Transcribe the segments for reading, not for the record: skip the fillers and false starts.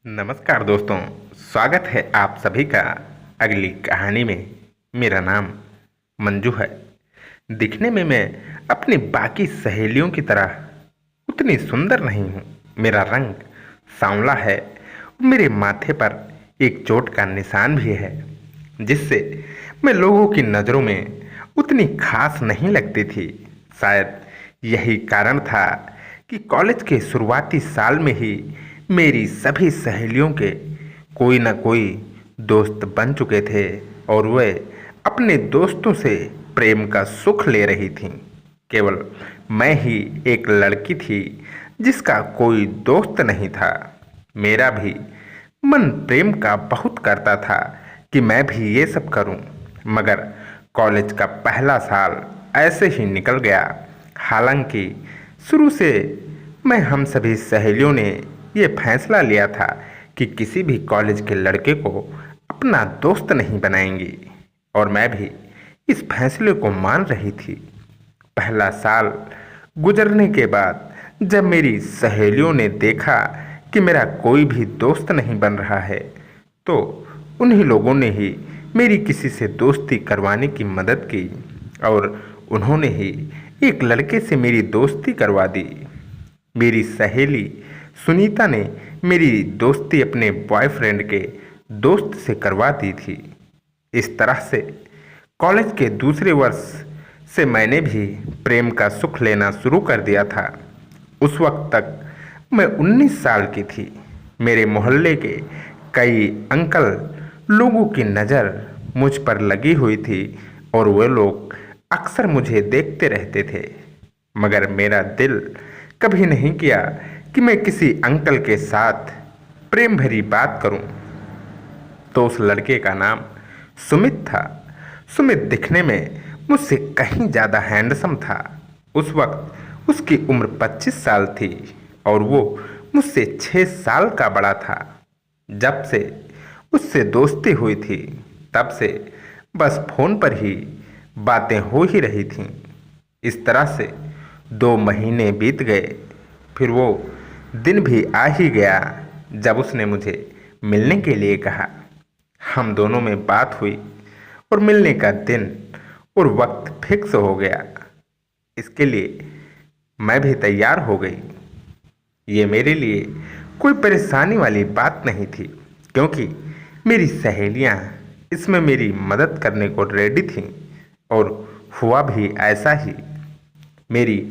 नमस्कार दोस्तों, स्वागत है आप सभी का अगली कहानी में। मेरा नाम मंजू है। दिखने में मैं अपनी बाकी सहेलियों की तरह उतनी सुंदर नहीं हूँ। मेरा रंग सांवला है और मेरे माथे पर एक चोट का निशान भी है, जिससे मैं लोगों की नज़रों में उतनी खास नहीं लगती थी। शायद यही कारण था कि कॉलेज के शुरुआती साल में ही मेरी सभी सहेलियों के कोई न कोई दोस्त बन चुके थे और वे अपने दोस्तों से प्रेम का सुख ले रही थीं। केवल मैं ही एक लड़की थी जिसका कोई दोस्त नहीं था। मेरा भी मन प्रेम का बहुत करता था कि मैं भी ये सब करूं, मगर कॉलेज का पहला साल ऐसे ही निकल गया। हालांकि शुरू से मैं हम सभी सहेलियों ने ये फैसला लिया था कि किसी भी कॉलेज के लड़के को अपना दोस्त नहीं बनाएंगी, और मैं भी इस फैसले को मान रही थी। पहला साल गुजरने के बाद जब मेरी सहेलियों ने देखा कि मेरा कोई भी दोस्त नहीं बन रहा है, तो उन्हीं लोगों ने ही मेरी किसी से दोस्ती करवाने की मदद की और उन्होंने ही एक लड़के से मेरी दोस्ती करवा दी। मेरी सहेली सुनीता ने मेरी दोस्ती अपने बॉयफ्रेंड के दोस्त से करवा दी थी। इस तरह से कॉलेज के दूसरे वर्ष से मैंने भी प्रेम का सुख लेना शुरू कर दिया था। उस वक्त तक मैं 19 साल की थी। मेरे मोहल्ले के कई अंकल लोगों की नज़र मुझ पर लगी हुई थी और वे लोग अक्सर मुझे देखते रहते थे, मगर मेरा दिल कभी नहीं किया कि मैं किसी अंकल के साथ प्रेम भरी बात करूं। तो उस लड़के का नाम सुमित था। सुमित दिखने में मुझसे कहीं ज़्यादा हैंडसम था। उस वक्त उसकी उम्र 25 साल थी और वो मुझसे 6 साल का बड़ा था। जब से उससे दोस्ती हुई थी, तब से बस फ़ोन पर ही बातें हो ही रही थीं। इस तरह से 2 महीने बीत गए। फिर वो दिन भी आ ही गया जब उसने मुझे मिलने के लिए कहा। हम दोनों में बात हुई और मिलने का दिन और वक्त फिक्स हो गया। इसके लिए मैं भी तैयार हो गई। ये मेरे लिए कोई परेशानी वाली बात नहीं थी, क्योंकि मेरी सहेलियां इसमें मेरी मदद करने को रेडी थीं और हुआ भी ऐसा ही। मेरी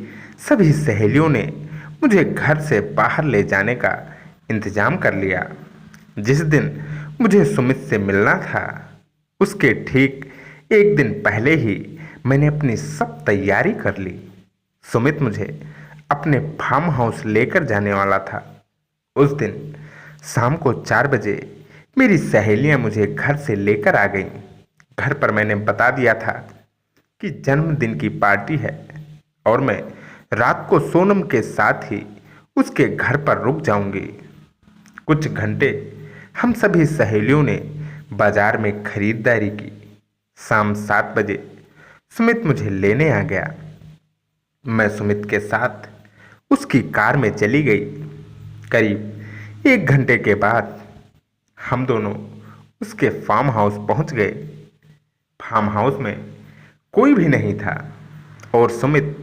सभी सहेलियों ने मुझे घर से बाहर ले जाने का इंतज़ाम कर लिया। जिस दिन मुझे सुमित से मिलना था, उसके ठीक एक दिन पहले ही मैंने अपनी सब तैयारी कर ली। सुमित मुझे अपने फार्म हाउस लेकर जाने वाला था। उस दिन शाम को 4 बजे मेरी सहेलियां मुझे घर से लेकर आ गईं। घर पर मैंने बता दिया था कि जन्मदिन की पार्टी है और मैं रात को सोनम के साथ ही उसके घर पर रुक जाऊंगी। कुछ घंटे हम सभी सहेलियों ने बाजार में खरीदारी की। शाम 7 बजे सुमित मुझे लेने आ गया। मैं सुमित के साथ उसकी कार में चली गई। करीब 1 घंटे के बाद हम दोनों उसके फार्म हाउस पहुंच गए। फार्म हाउस में कोई भी नहीं था और सुमित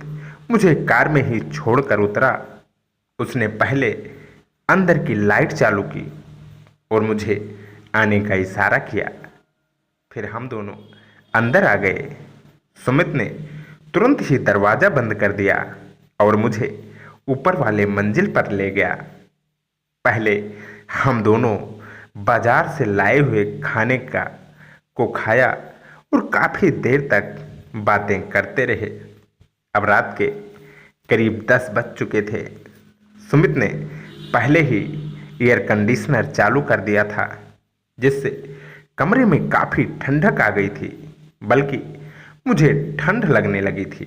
मुझे कार में ही छोड़कर उतरा। उसने पहले अंदर की लाइट चालू की और मुझे आने का इशारा किया। फिर हम दोनों अंदर आ गए। सुमित ने तुरंत ही दरवाज़ा बंद कर दिया और मुझे ऊपर वाले मंजिल पर ले गया। पहले हम दोनों बाजार से लाए हुए खाने को खाया और काफ़ी देर तक बातें करते रहे। अब रात के करीब 10 बज चुके थे। सुमित ने पहले ही एयर कंडीशनर चालू कर दिया था, जिससे कमरे में काफ़ी ठंडक आ गई थी, बल्कि मुझे ठंड लगने लगी थी।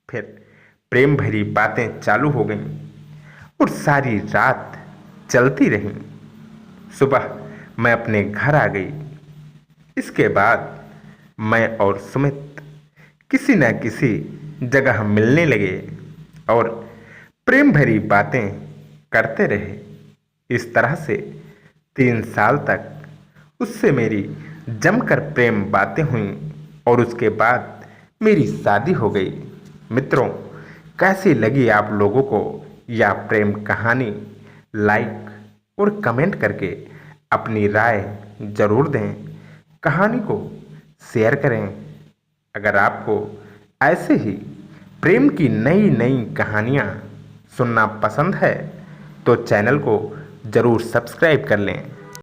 फिर प्रेम भरी बातें चालू हो गईं और सारी रात चलती रहीं। सुबह मैं अपने घर आ गई। इसके बाद मैं और सुमित किसी न किसी जगह मिलने लगे और प्रेम भरी बातें करते रहे। इस तरह से 3 साल तक उससे मेरी जमकर प्रेम बातें हुईं और उसके बाद मेरी शादी हो गई। मित्रों, कैसी लगी आप लोगों को यह प्रेम कहानी? लाइक और कमेंट करके अपनी राय ज़रूर दें। कहानी को शेयर करें। अगर आपको ऐसे ही प्रेम की नई नई कहानियाँ सुनना पसंद है तो चैनल को ज़रूर सब्सक्राइब कर लें।